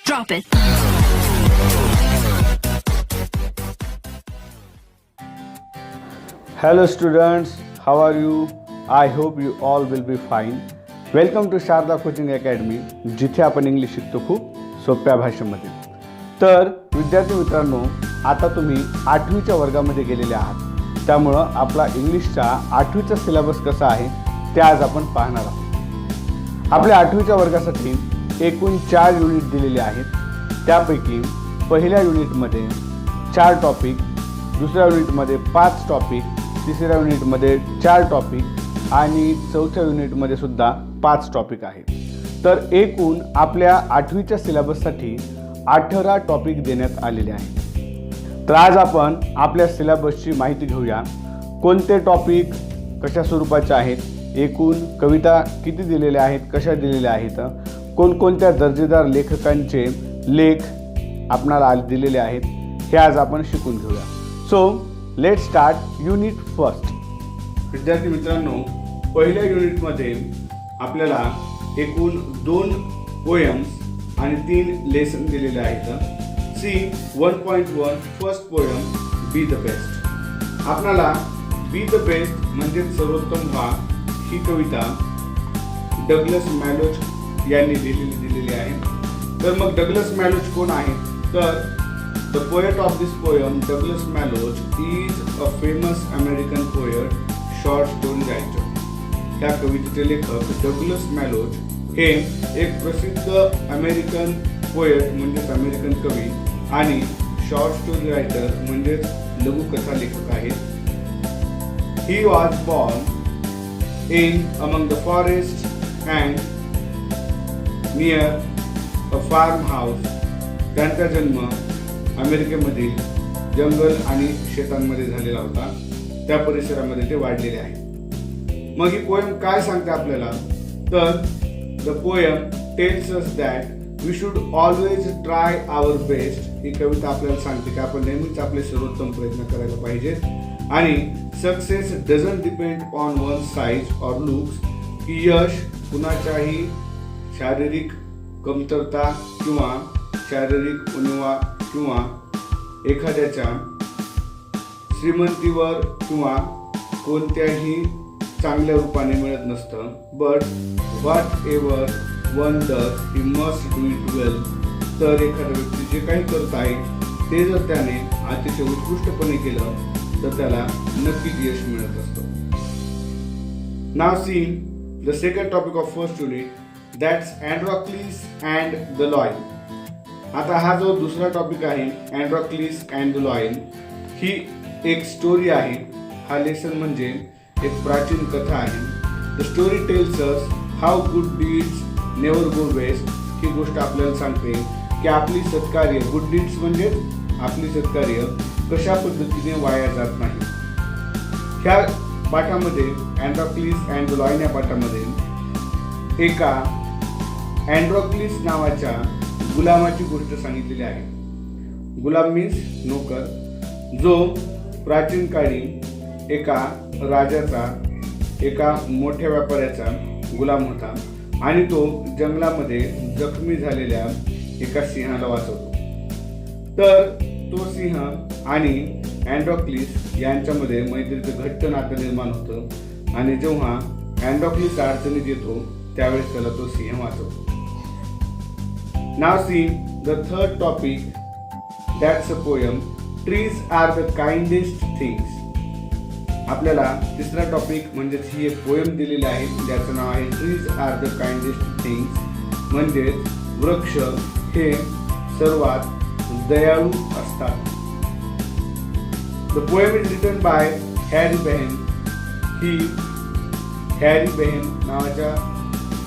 Drop it. Hello students, how are you? I hope you all will be fine. Welcome to Sharda coaching academy, जिथे आपण English शिकतो खूप सोप्या भाषेमध्ये. तर विद्यार्थी मित्रांनो, आता तुम्ही 8वीच्या वर्गामध्ये गेलेले आहात. त्यामुळं आपला इंग्लिशचा 8वीचा सिलेबस कसा आहे ते आज आपण पाहणार आहोत. आपल्या 8वीच्या वर्गासाठी एकूण 4 युनिट दिलेले आहेत. त्यापैकी पहिल्या युनिटमध्ये 4 टॉपिक, दुसऱ्या युनिटमध्ये 5 टॉपिक, तिसऱ्या युनिटमध्ये 4 टॉपिक आणि चौथ्या युनिटमध्ये सुद्धा 5 टॉपिक आहेत. तर एकूण आपल्या 8वीच्या सिलेबससाठी 18 टॉपिक देण्यात आलेले आहेत. तर आज आपण आपल्या सिलेबसची माहिती घेऊया. कोणते टॉपिक कशा स्वरूपाचे आहेत, एकूण कविता किती दिलेल्या आहेत, कशा दिलेल्या आहेत, कोणकोणत्या दर्जेदार लेखकांचे लेख आपणाला दिलेले आहेत, हे आज आपण शिकून घेऊया. So let start unit first. विद्यार्थी मित्रांनो, पहिल्या युनिटमध्ये आपल्याला एकूण 2 पोएम्स आणि 3 लेसन दिलेले आहेत. C 1.1 first poem, be the best. आपल्याला बी द बेस्ट म्हणजे सर्वोत्तम व्हा ही कविता डगलस मॅलोच यांनी दिलेली आहे. तर मग डगलस मॅलोच कोण आहेत? तर The poet of this poem, Douglas Malloch, is a famous American poet, short story writer. ह्या कवितेचे लेखक डगलस मॅलोच हे एक प्रसिद्ध अमेरिकन पोएट म्हणजेच अमेरिकन कवी आणि शॉर्ट स्टोरी रायटर म्हणजेच लघुकथा लेखक आहेत. He was born in among the forest and near a farmhouse. त्यांचा जन्म अमेरिकेमधील जंगल आणि शेतांमध्ये झालेला होता. त्या परिसरामध्ये ते वाढलेले आहे. मग ही पोएम काय सांगते आपल्याला? तर the poem tells us that we should always try our best. ही कविता आपल्याला सांगते की आपण नेहमीच आपले सर्वोत्तम प्रयत्न करायला पाहिजेत आणि success doesn't depend on one size or looks. की यश कुणाच्याही शारीरिक कमतरता किंवा शारीरिक उणीवा किंवा एखाद्याच्या श्रीमंतीवर किंवा कोणत्याही चांगल्या रूपाने मिळत नसतं. But whatever one does he must do it well. तर एखाद्या व्यक्ती जे काही करत आहे ते जर त्याने अतिशय उत्कृष्टपणे केलं तर त्याला नक्कीच यश मिळत असतं. Now see the second topic of first unit, that's Androcles and the lion. आता हा जो दुसरा टॉपिक आहे अँड्रोक्लिस अँड द लॉयन, ही एक स्टोरी आहे. हा लेसन म्हणजे एक प्राचीन कथा आहे. The story tells us how good deeds never go waste. ही गोष्ट आपल्याला सांगते की आपली सत्कार्य, गुड डीड्स म्हणजे आपली सत्कार्य कशा पद्धतीने वाया जात नाही. ह्या पाठामध्ये अँड्रोक्लिस अँड द लॉयन या पाठामध्ये एका अँड्रोक्लिस नावाच्या गुलामाची गोष्ट सांगितलेली आहे. गुलाम मीन्स नोकर, जो प्राचीन काळी एका राजाचा, एका मोठ्या व्यापाऱ्याचा गुलाम होता आणि तो जंगलामध्ये जखमी झालेल्या एका सिंहाला वाचवतो. तर तो सिंह आणि अँड्रोक्लिस यांच्यामध्ये मैत्रीचं घट्ट नातं निर्माण होतं आणि जेव्हा अँड्रोक्लिस अडचणीत येतो त्यावेळेस त्याला तो सिंह वाचवतो. Now see the third topic, that's a poem, trees are the kindest things. आपल्याला तिसरा टॉपिक म्हणजेच ही एक पोएम दिलेली आहे, ज्याचं नाव आहे trees are the kindest things. म्हणजेच वृक्ष हे सर्वात दयाळू असतात. The poem is written by Harry Behn. ही हॅरी बेहन नावाच्या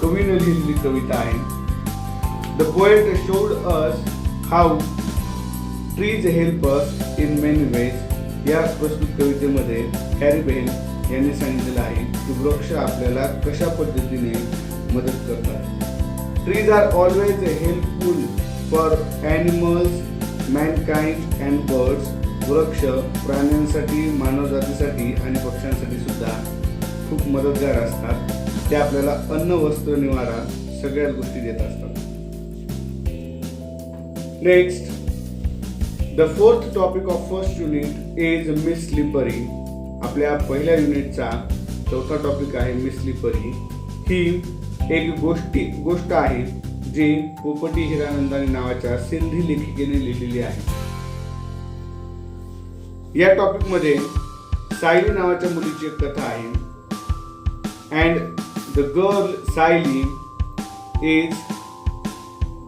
कवीने लिहिलेली कविता आहे. The poet showed us how trees help us in many ways. या प्रस्तुत कवितेमध्ये हॅरी बेहन यांनी सांगितलेलं आहे की वृक्ष आपल्याला कशा पद्धतीने मदत करतात. Trees are always helpful for animals, mankind and birds. वृक्ष प्राण्यांसाठी, मानवजातीसाठी आणि पक्ष्यांसाठी सुद्धा खूप मदतगार असतात. ते आपल्याला अन्न, वस्त्र, निवारा सगळ्याच गोष्टी देत असतात. Next, the fourth topic of first unit is Miss Slippery. आपल्या पहिल्या युनिटचा चौथा टॉपिक आहे मिस स्लिपरी. ही एक गोष्ट आहे जी पोपटी हिरानंदानी नावाच्या सिंधी लेखिकेने लिहिलेली आहे. या टॉपिक मध्ये सायली नावाच्या मुलीची एक कथा आहे. And the girl Sayali is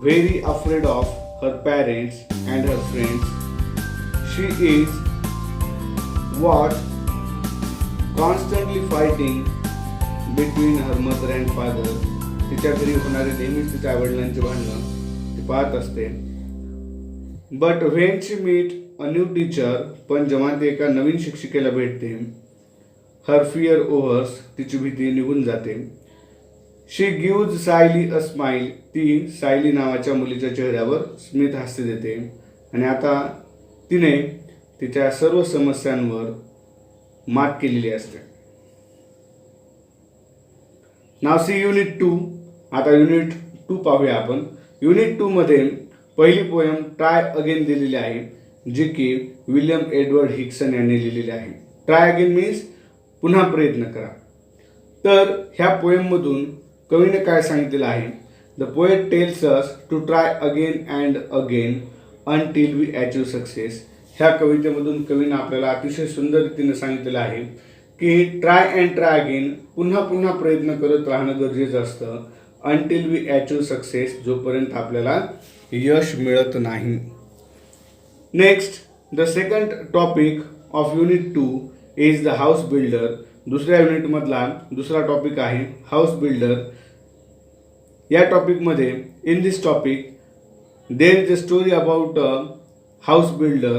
very afraid of her parents and her friends. She is constantly fighting between her mother and father. तिच्या घरी होणारे नेहमीच तिच्या वडिलांचे भांडण ती पाहत असते. But when she meet a new teacher, पण जेव्हा ती एका नवीन शिक्षिकेला भेटते, her fear overs, तिची भीती निघून जाते. She gives Saily a smile. ती सायली नावाच्या मुलीच्या चेहऱ्यावर स्मित हास्य देते आणि आता तिने तिच्या सर्व समस्यांवर मात केलेली असते. नाव सी युनिट 2. आता युनिट 2 पाहूया आपण. युनिट 2 मध्ये पहिली पोयम ट्राय अगेन दिलेली आहे, जी की विल्यम एडवर्ड हिक्सन यांनी लिहिलेली आहे. ट्राय अगेन मीन्स पुन्हा प्रयत्न करा. तर ह्या पोयम मधून कवीने काय सांगितलेलं आहे? The poet tells us to try again and again until we achieve success. ह्या कवितेमधून कवीने आपल्याला अतिशय सुंदर रीतीने सांगितलेलं आहे की ट्राय अँड ट्राय अगेन, पुन्हा पुन्हा प्रयत्न करत राहणं गरजेचं असतं. अनटिल वी अचीव सक्सेस, जोपर्यंत आपल्याला यश मिळत नाही. Next, the second topic of unit 2 is the house builder. दुसऱ्या युनिटमधला दुसरा टॉपिक आहे हाऊस बिल्डर. या टॉपिकमध्ये in this topic there is a story about a house builder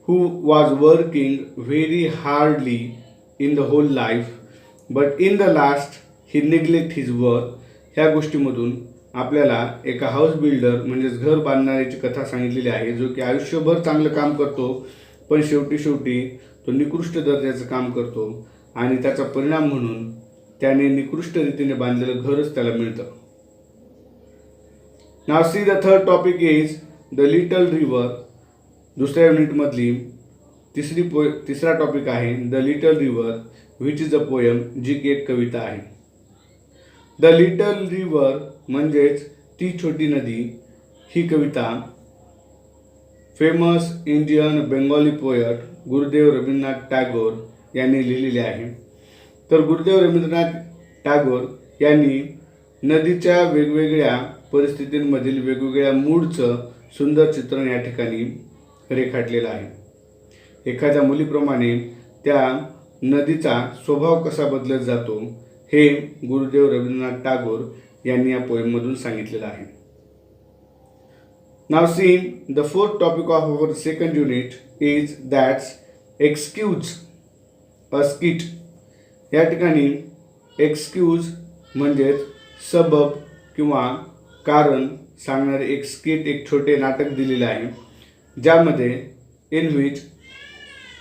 who was working very hardly in the whole life, but in the last he neglect his work. ह्या गोष्टीमधून आपल्याला एका house builder म्हणजेच घर बांधणाऱ्याची कथा सांगितलेली आहे, जो की आयुष्यभर चांगलं काम करतो, पण शेवटी तो निकृष्ट दर्जाचं काम करतो आणि त्याचा परिणाम म्हणून त्याने निकृष्ट रीतीने बांधलेलं घरच त्याला मिळतं. Now see the third topic is the little river. दुसऱ्या युनिटमधली तिसरा टॉपिक आहे the little river which is a poem, जी की एक कविता आहे. द लिटल रिव्हर म्हणजेच ती छोटी नदी. ही कविता famous Indian Bengali poet Gurudev Rabindranath Tagore यांनी लिहिलेली आहे. तर गुरुदेव रवींद्रनाथ टागोर यांनी नदीच्या वेगवेगळ्या परिस्थितींमधील वेगवेगळ्या मूडचं सुंदर चित्रण या ठिकाणी रेखाटलेलं आहे. एखाद्या मुलीप्रमाणे त्या नदीचा स्वभाव कसा बदलत जातो हे गुरुदेव रवींद्रनाथ टागोर यांनी या पोएममधून सांगितलेलं आहे. Now see the fourth topic of our second unit is that's excuse a skit. या ठिकाणी एक्सक्यूज म्हणजेच सबब किंवा कारण सांगणारे एक स्किट, एक छोटे नाटक दिलेले आहे, ज्यामध्ये in which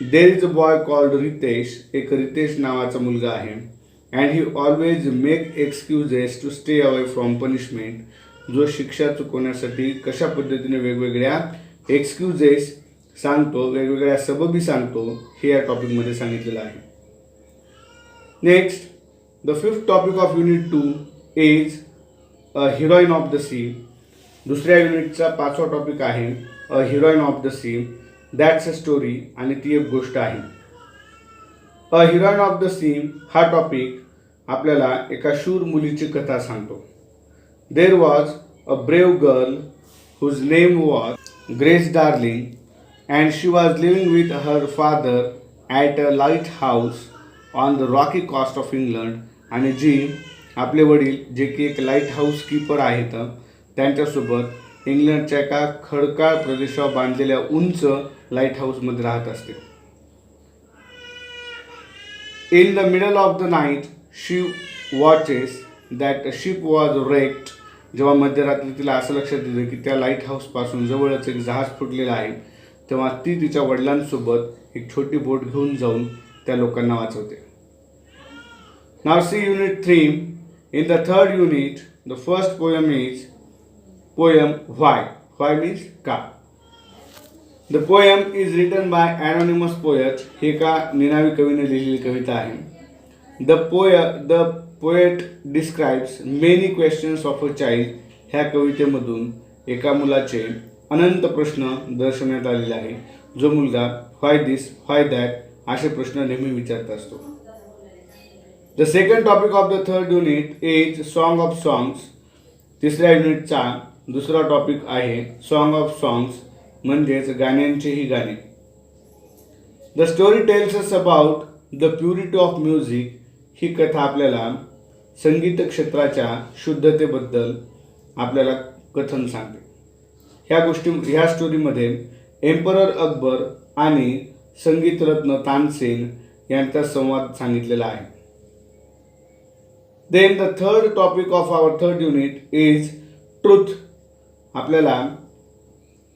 there is a boy called Ritesh. एक रितेश नावाचा मुलगा आहे. And he always make excuses to stay away from punishment. जो शिक्षा चुकवण्यासाठी कशा पद्धतीने वेगवेगळ्या एक्सक्यूजेस सांगतो, वेगवेगळ्या सबबी सांगतो, हे या टॉपिकमध्ये सांगितलेलं आहे. Next, the fifth topic of unit 2 is a heroine of the sea. दुसऱ्या युनिटचा 5वा टॉपिक आहे a heroine of the sea. That's a story, आणि ती एक गोष्ट आहे. A heroine of the sea हा टॉपिक आपल्याला एका शूर मुलीची कथा सांगतो. There was a brave girl whose name was Grace Darling and she was living with her father at a lighthouse on the Rocky cost of England. आणि जी आपले वडील जे की एक लाईट हाऊस कीपर आहेत, त्यांच्यासोबत इंग्लंडच्या एका खडकाळ प्रदेशावर बांधलेल्या उंच लाईट हाऊसमध्ये राहत असते. In the middle of the night she watches that ship was wrecked. जेव्हा मध्यरात्री तिला असं लक्षात येतं की त्या लाईट हाऊसपासून जवळच एक जहाज फुटलेलं आहे, तेव्हा ती तिच्या वडिलांसोबत एक छोटी बोट घेऊन जाऊन त्या लोकांना वाचवते. नाव C unit 3. In the third unit, the first poem is poem Why. Why means का. The poem is written by anonymous poet. हे एका निनावी कवीने लिहिलेली कविता आहे. The poet describes many questions of a child. ह्या कवितेमधून एका मुलाचे अनंत प्रश्न दर्शवण्यात आलेले आहे. जो मुलगा व्हाय दिस व्हाय दॅट असे प्रश्न नेहमी विचारत असतो. The second topic of the third unit is song of songs. तिसऱ्या युनिटचा दुसरा टॉपिक आहे सॉन्ग ऑफ सॉंग्स म्हणजेच गाण्यांचेही गाणे. The story tells us about the purity of music. ही कथा आपल्याला संगीत क्षेत्राच्या शुद्धतेबद्दल आपल्याला कथन सांगते. ह्या स्टोरीमध्ये एम्परर अकबर आणि संगीतरत्न तानसेन यांचा संवाद सांगितलेला आहे. Then the third topic of our third unit is truth. आपल्याला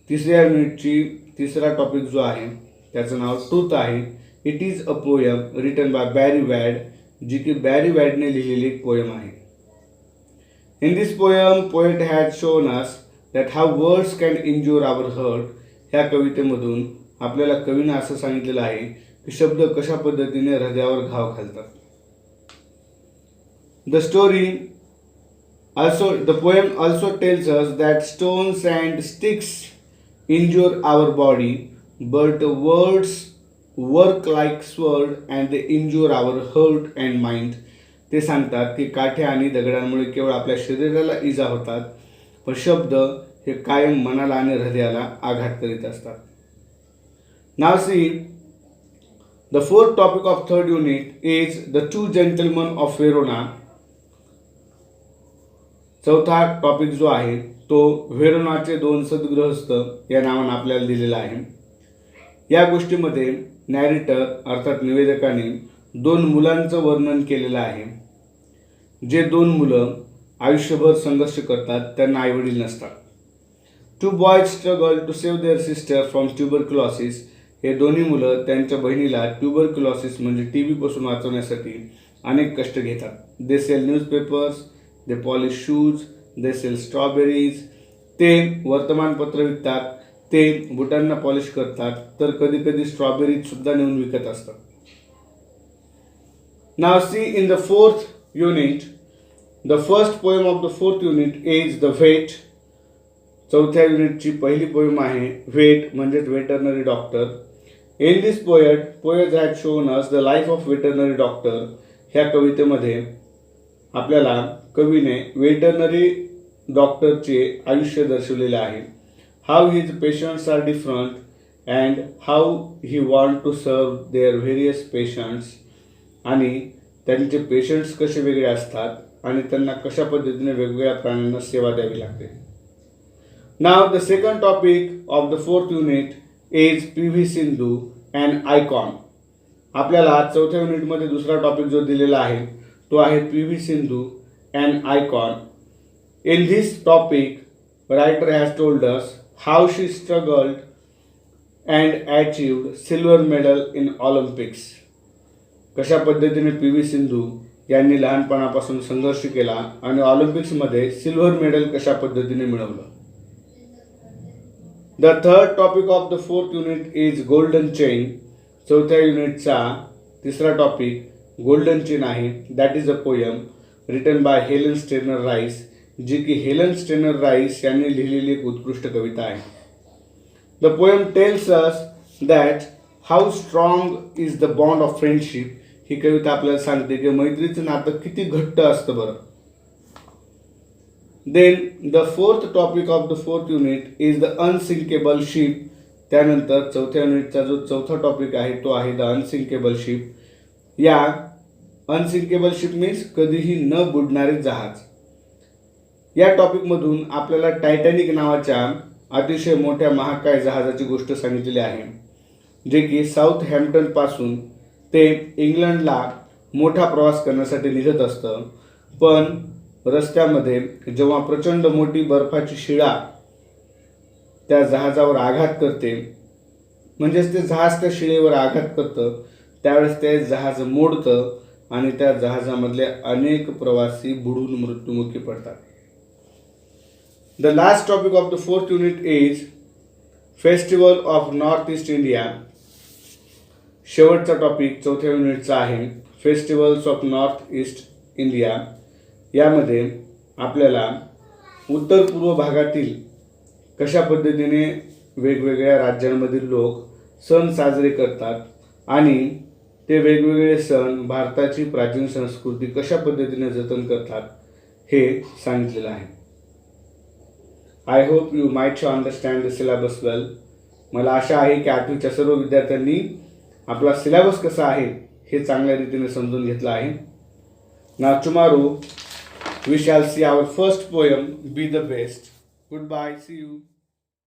तिसऱ्या युनिटची तिसरा टॉपिक जो आहे त्याचं नाव ट्रूथ आहे. It is a poem written by Barry Wade. जी की बॅरी वॅडने लिहिलेली एक पोयम आहे. In this poem poet has shown us that how words can injure our heart. ह्या कवितेमधून आपल्याला कवीने असं सांगितलेलं आहे की शब्द कशा पद्धतीने हृदयावर घाव घालतात. The poem also tells us that stones and sticks injure our body, but words work like sword and they injure our heart and mind. ते सांगतात की काठ्या आणि दगडांमुळे केवळ आपल्या शरीराला इजा होतात, पण शब्द हे कायम मनाला आणि हृदयाला आघात करीत असतात. Now see, the fourth topic of third unit is the two gentlemen of Verona. चौथा टॉपिक जो आहे तो व्हेरोनाचे दोन सद्गृहस्थ या नावाने आपल्याला दिलेला आहे. या गोष्टीमध्ये नॅरेटर अर्थात निवेदकाने दोन मुलांचं वर्णन केलेलं आहे. जे दोन मुलं आयुष्यभर संघर्ष करतात, त्यांना आईवडील नसतात. Two boys struggle to save their sister from tuberculosis. हे दोन्ही मुलं त्यांच्या बहिणीला ट्युबरक्युलोसिस म्हणजे TB पासून वाचवण्यासाठी अनेक कष्ट घेतात. They sell newspapers, they polish shoes, they sell strawberries. ते वर्तमानपत्र विकतात, ते बुटांना पॉलिश करतात, तर कधी कधी स्ट्रॉबेरीज सुद्धा नेऊन विकत असतात. नाव see in the fourth unit, the first poem of the fourth unit is the vet. चौथ्या युनिटची पहिली पोएम आहे व्हेट म्हणजेच veterinary doctor. In this poet has shown us the life of veterinary doctor. ह्या कवितेमध्ये आपल्याला कवीने वेटरनरी डॉक्टरचे आयुष्य दर्शवलेले आहे. How his patients are different and how he want to serve their various patients. आणि त्यांचे पेशंट्स कसे वेगळे असतात आणि त्यांना कशा पद्धतीने वेगवेगळ्या प्राण्यांना सेवा द्यावी लागते. नाव the second topic of the fourth unit is PV Sindhu and icon. आपल्याला चौथ्या युनिटमध्ये दुसरा टॉपिक जो दिलेला आहे तो आहे PV Sindhu and icon. In this topic writer has told us how she struggled and achieved silver medal in Olympics. कशा पद्धतीने PV सिंधू यांनी लहानपणापासून संघर्ष केला आणि ऑलिम्पिक्समध्ये सिल्वर मेडल कशा पद्धतीने मिळवलं. The third topic of the fourth unit is golden chain. चौथ्या युनिटचा तिसरा टॉपिक गोल्डन चेन आहे. That is a poem written by Helen Steiner Rice. जी की हेलन स्टेनर राईस यांनी लिहिलेली एक उत्कृष्ट कविता आहे. The poem tells us that how strong is the bond of friendship. ही कविता आपल्याला सांगते की मैत्रीचं नातं किती घट्ट असतं बरं. Then the fourth topic of the fourth unit is the unsinkable ship. त्यानंतर चौथ्या युनिटचा जो चौथा टॉपिक आहे तो आहे द अनसिंकेबल शिप. या अनसिंकेबल शिप मीन्स कधीही न बुडणारे जहाज. या टॉपिकमधून आपल्याला टायटॅनिक नावाच्या अतिशय मोठ्या महाकाय जहाजाची गोष्ट सांगितलेली आहे, जे की साऊथ हॅम्प्टन पासून ते इंग्लंडला मोठा प्रवास करण्यासाठी निघत असतं. पण रस्त्यामध्ये जेव्हा प्रचंड मोठी बर्फाची शिळा त्या जहाजावर आघात करते, म्हणजेच ते जहाज त्या शिळेवर आघात करतं, त्यावेळेस ते जहाज मोडतं आणि त्या जहाजामधले अनेक प्रवासी बुडून मृत्युमुखी पडतात. The last topic of the fourth unit is Festival of North East India. शेवटचा टॉपिक चौथ्या युनिटचा आहे festivals of north east India. यामध्ये आपल्याला उत्तर पूर्व भागातील कशा पद्धतीने वेगवेगळ्या राज्यांमधील लोक सण साजरे करतात आणि ते वेगवेगळे सण भारताची प्राचीन संस्कृती कशा पद्धतीने जतन करतात हे सांगितलेलं आहे. I hope you might understand the syllabus well. मला आशा आहे की 8वीच्या सर्व विद्यार्थ्यांनी आपला सिलेबस कसा आहे हे चांगल्या रीतीने समजून घेतलं आहे. Now tomorrow we shall see our first poem, Be the Best. Goodbye, see you.